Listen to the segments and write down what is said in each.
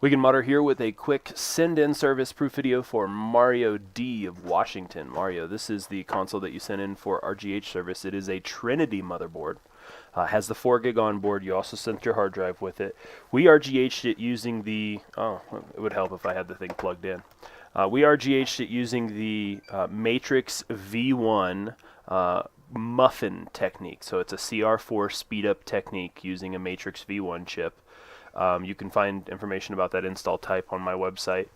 Wigan Mutter here with a quick send-in service proof video for Mario D of Washington. Mario, this is the console that you sent in for RGH service. It is a Trinity motherboard. Has the 4 gig on board. You also sent your hard drive with it. We RGH'd it using the, it would help if I had the thing plugged in. We RGH'd it using the Matrix V1 muffin technique. So it's a CR4 speed up technique using a Matrix V1 chip. You can find information about that install type on my website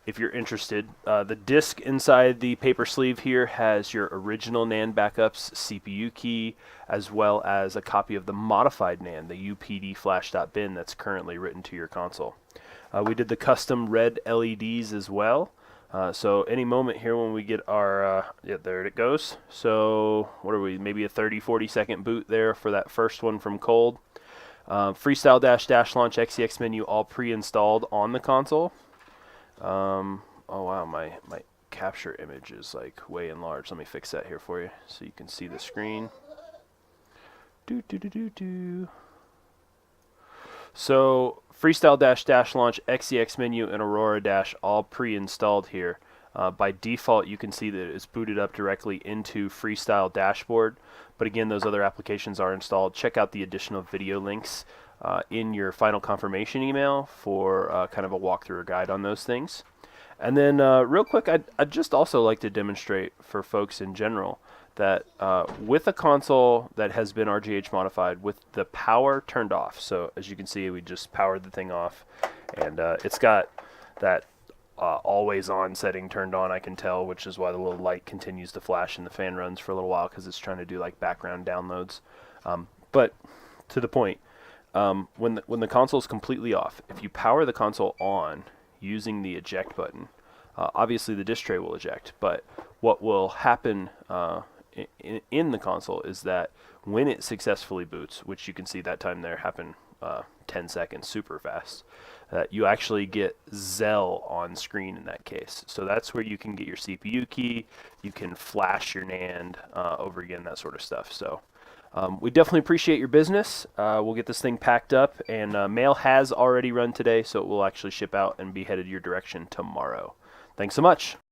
if you're interested. The disk inside the paper sleeve here has your original NAND backups, CPU key, as well as a copy of the modified NAND, the UPD flash.bin that's currently written to your console. We did the custom red LEDs as well. So any moment here when we get our, yeah, there it goes. So what are we, maybe a 30-40 second boot there for that first one from cold. Freestyle dash launch XEX menu all pre-installed on the console. Oh wow, my capture image is like way enlarged. Let me fix that here for you so you can see the screen. So freestyle dash launch XEX menu and Aurora dash all pre-installed here. By default, you can see that it's booted up directly into Freestyle Dashboard. But again, those other applications are installed. Check out the additional video links in your final confirmation email for kind of a walkthrough or guide on those things. And then real quick, I'd just also like to demonstrate for folks in general that with a console that has been RGH modified with the power turned off, so as you can see, we just powered the thing off, and it's got that always on setting turned on, I can tell, which is why the little light continues to flash and the fan runs for a little while because it's trying to do like background downloads. But to the point, when the console is completely off, if you power the console on using the eject button, obviously the disk tray will eject, but what will happen in the console is that when it successfully boots, which you can see that time there happen 10 seconds, super fast, you actually get Zell on screen in that case. So that's where you can get your CPU key, you can flash your NAND over again, that sort of stuff. So we definitely appreciate your business. We'll get this thing packed up, and mail has already run today, so it will actually ship out and be headed your direction tomorrow. Thanks so much.